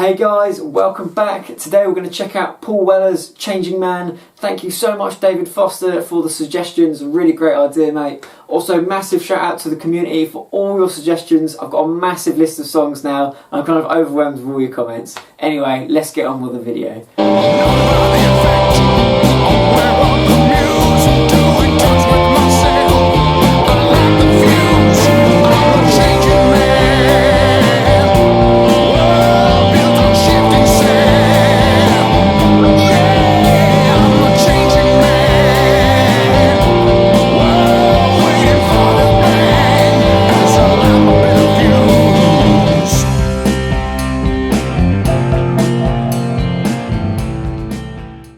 Hey guys, welcome back. Today we're going to check out Paul Weller's Changingman. Thank you so much David Foster for the suggestions, really great idea mate. Also massive shout out to the community for all your suggestions. I've got a massive list of songs now and I'm kind of overwhelmed with all your comments. Anyway, let's get on with the video.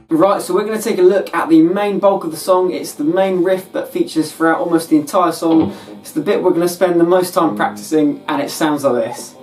Right, so we're going to take a look at the main bulk of the song. It's the main riff that features throughout almost the entire song. It's the bit we're going to spend the most time practicing, and it sounds like this.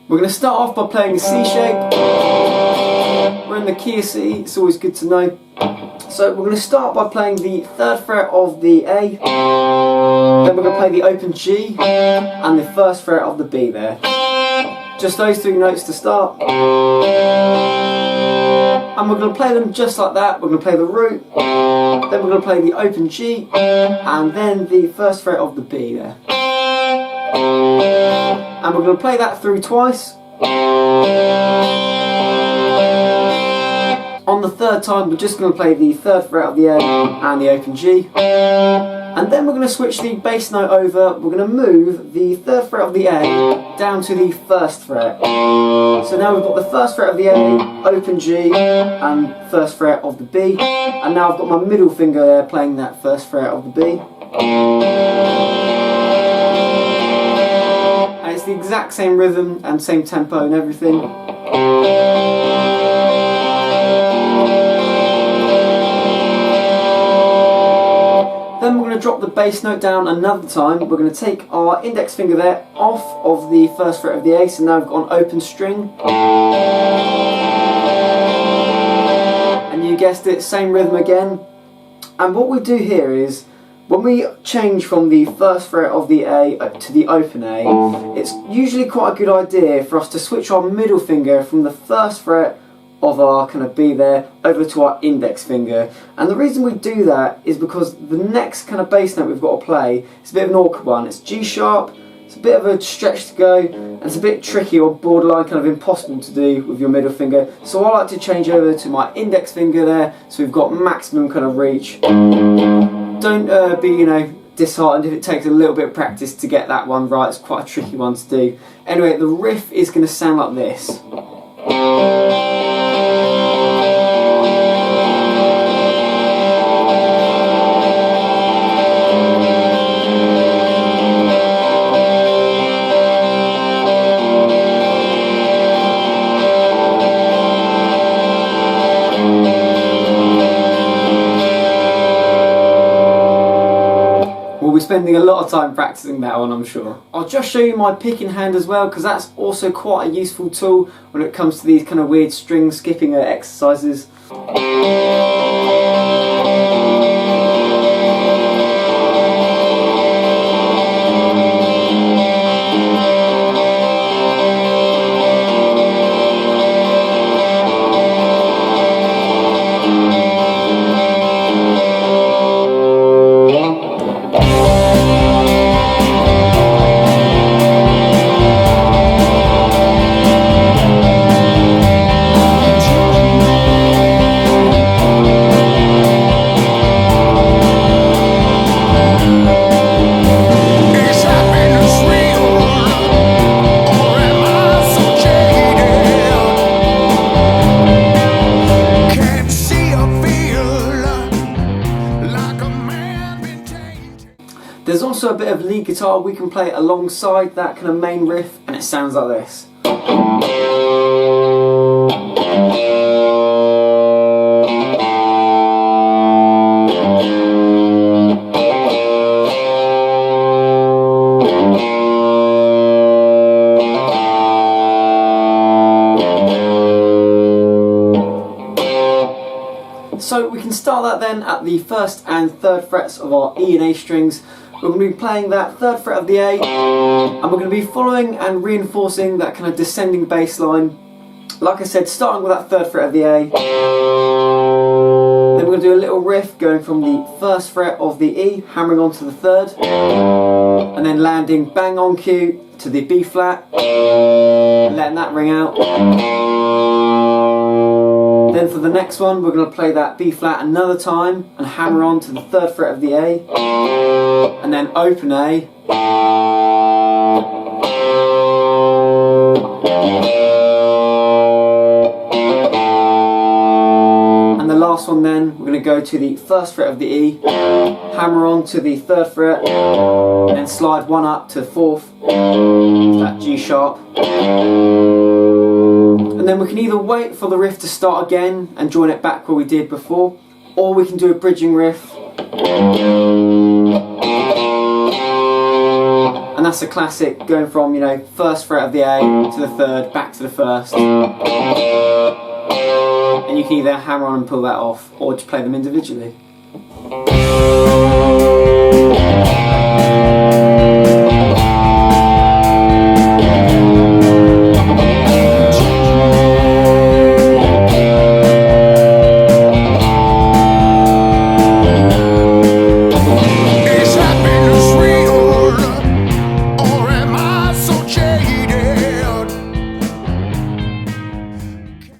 We're going to start off by playing the C shape. We're in the key of C, it's always good to know. So we're going to start by playing the 3rd fret of the A, then we're going to play the open G and the 1st fret of the B there. Just those 3 notes to start. And we're going to play them just like that. We're going to play the root, then we're going to play the open G and then the 1st fret of the B there. And we're going to play that through twice. On the 3rd time we're just going to play the 3rd fret of the A and the open G. And then we're going to switch the bass note over. We're going to move the 3rd fret of the A down to the 1st fret. So now we've got the 1st fret of the A, open G and 1st fret of the B. And now I've got my middle finger there playing that 1st fret of the B. It's the exact same rhythm and same tempo and everything. Then we're going to drop the bass note down another time. We're going to take our index finger there off of the 1st fret of the A, so now we've got an open string. And you guessed it, same rhythm again. And what we do here is, when we change from the 1st fret of the A to the open A, it's usually quite a good idea for us to switch our middle finger from the 1st fret of our kind of B there over to our index finger. And the reason we do that is because the next kind of bass note we've got to play is a bit of an awkward one. It's G sharp, it's a bit of a stretch to go, and it's a bit tricky or borderline kind of impossible to do with your middle finger. So I like to change over to my index finger there, so we've got maximum kind of reach. Don't be, disheartened if it takes a little bit of practice to get that one right. It's quite a tricky one to do. Anyway, the riff is going to sound like this. We'll be spending a lot of time practicing that one, I'm sure. I'll just show you my picking hand as well, because that's also quite a useful tool when it comes to these kind of weird string skipping exercises. There's also a bit of lead guitar we can play alongside that kind of main riff, and it sounds like this. So we can start that then at the 1st and 3rd frets of our E and A strings. We're going to be playing that 3rd fret of the A, and we're going to be following and reinforcing that kind of descending bass line. Like I said, starting with that 3rd fret of the A. Then we're going to do a little riff going from the 1st fret of the E, hammering onto the 3rd, and then landing bang on cue to the B flat, letting that ring out. Then for the next one, we're going to play that B flat another time and hammer on to the 3rd fret of the A, and then open A. And the last one then, we're going to go to the 1st fret of the E, hammer on to the 3rd fret, and then slide one up to 4th, that G sharp. And then we can either wait for the riff to start again and join it back where we did before, or we can do a bridging riff. And that's a classic, going from, 1st fret of the A to the 3rd, back to the 1st. And you can either hammer on and pull that off, or just play them individually.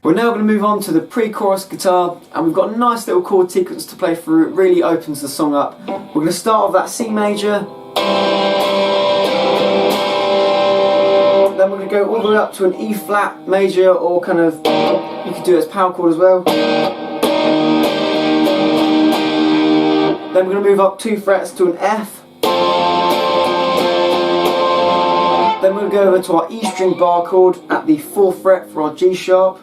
We're now going to move on to the pre-chorus guitar, and we've got a nice little chord sequence to play through. It really opens the song up. We're going to start with that C major, then we're going to go all the way up to an E flat major, or kind of, you could do it as power chord as well. Then we're going to move up 2 frets to an F. Then we're going to go over to our E string bar chord at the 4th fret for our G sharp.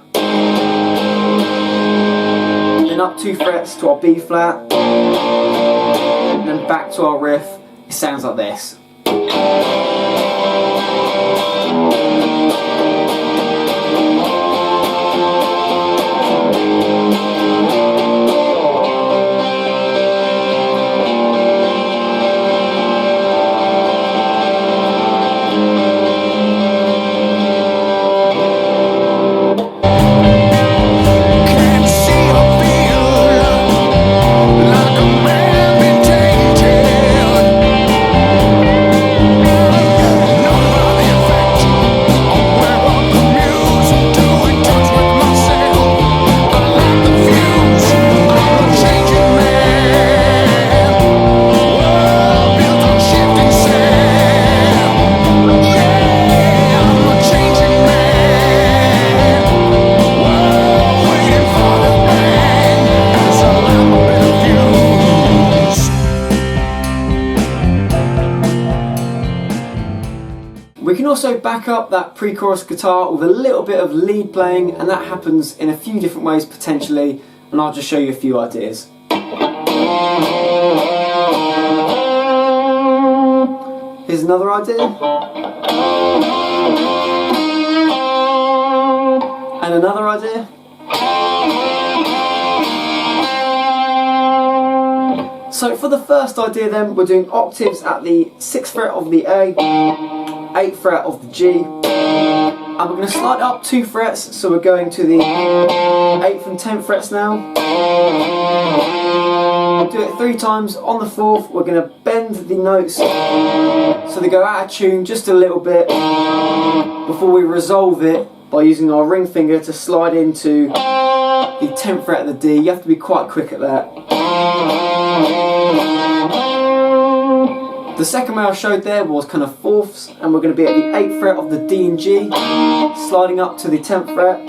Then up 2 frets to our B flat, and then back to our riff. It sounds like this. We can also back up that pre-chorus guitar with a little bit of lead playing, and that happens in a few different ways potentially, and I'll just show you a few ideas. Here's another idea. And another idea. So for the first idea then, we're doing octaves at the 6th fret of the A, 8th fret of the G, and we're going to slide up 2 frets, so we're going to the 8th and 10th frets now. Do it 3 times. On the 4th, we're going to bend the notes so they go out of tune just a little bit before we resolve it by using our ring finger to slide into the 10th fret of the D. You have to be quite quick at that. The second way I showed there was kind of fourths, and we're going to be at the 8th fret of the D and G, sliding up to the 10th fret.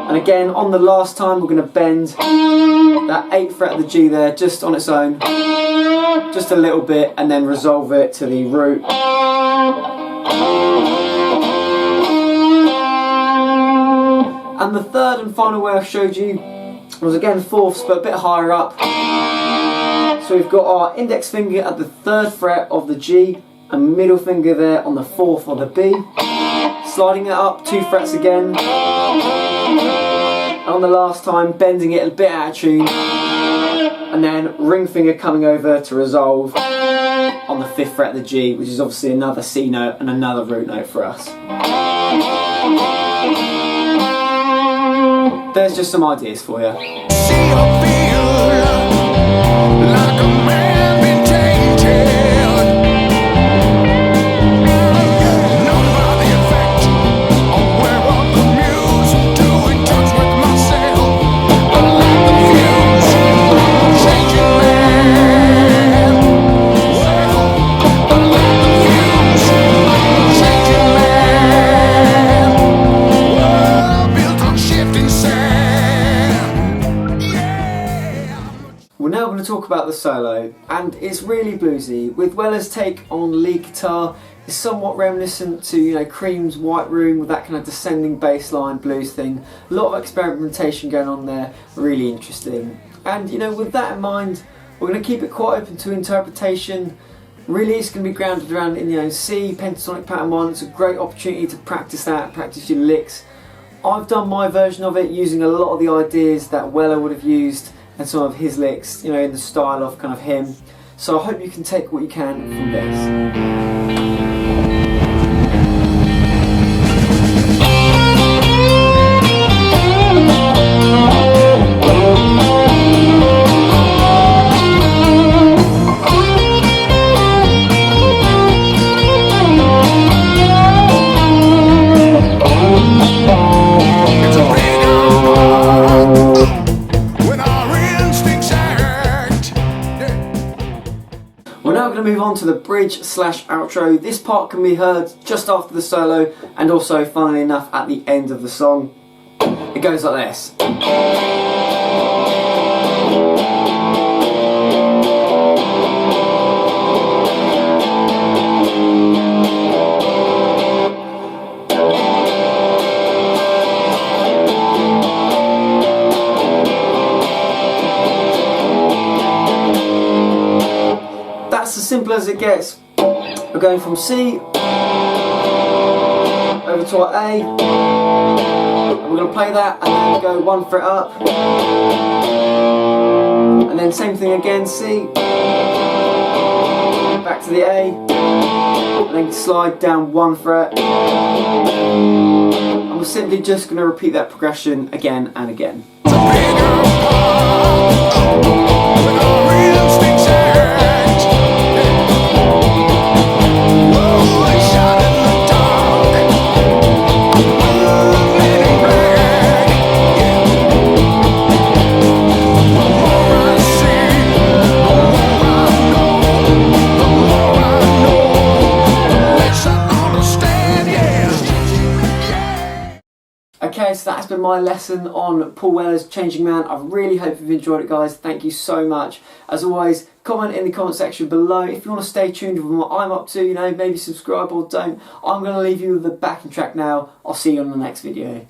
And again, on the last time, we're going to bend that 8th fret of the G there just on its own, just a little bit, and then resolve it to the root. And the third and final way I showed you was again fourths, but a bit higher up. So we've got our index finger at the 3rd fret of the G, and middle finger there on the 4th of the B, sliding it up 2 frets again, And on the last time, bending it a bit out of tune, and then ring finger coming over to resolve on the 5th fret of the G, which is obviously another C note and another root note for us. There's just some ideas for you. We're now going to talk about the solo, and it's really bluesy, with Weller's take on lead guitar is somewhat reminiscent to, you know, Cream's White Room with that kind of descending bass line blues thing. A lot of experimentation going on there, really interesting. And you know, with that in mind, we're going to keep it quite open to interpretation. Really, it's going to be grounded around in, you know, C, pentatonic pattern 1. It's a great opportunity to practice that, practice your licks. I've done my version of it using a lot of the ideas that Weller would have used and some of his licks, you know, in the style of kind of him. So I hope you can take what you can from this. We're now going to move on to the bridge/outro. This part can be heard just after the solo and also, funnily enough, at the end of the song. It goes like this. That's as simple as it gets. We're going from C over to our A, and we're going to play that and then go 1 fret up, and then same thing again, C, back to the A, and then slide down 1 fret, and we're simply just going to repeat that progression again and again. Okay, so that's been my lesson on Paul Weller's Changingman. I really hope you've enjoyed it, guys. Thank you so much. As always, comment in the comment section below. If you want to stay tuned with what I'm up to, you know, maybe subscribe or don't. I'm going to leave you with the backing track now. I'll see you on the next video.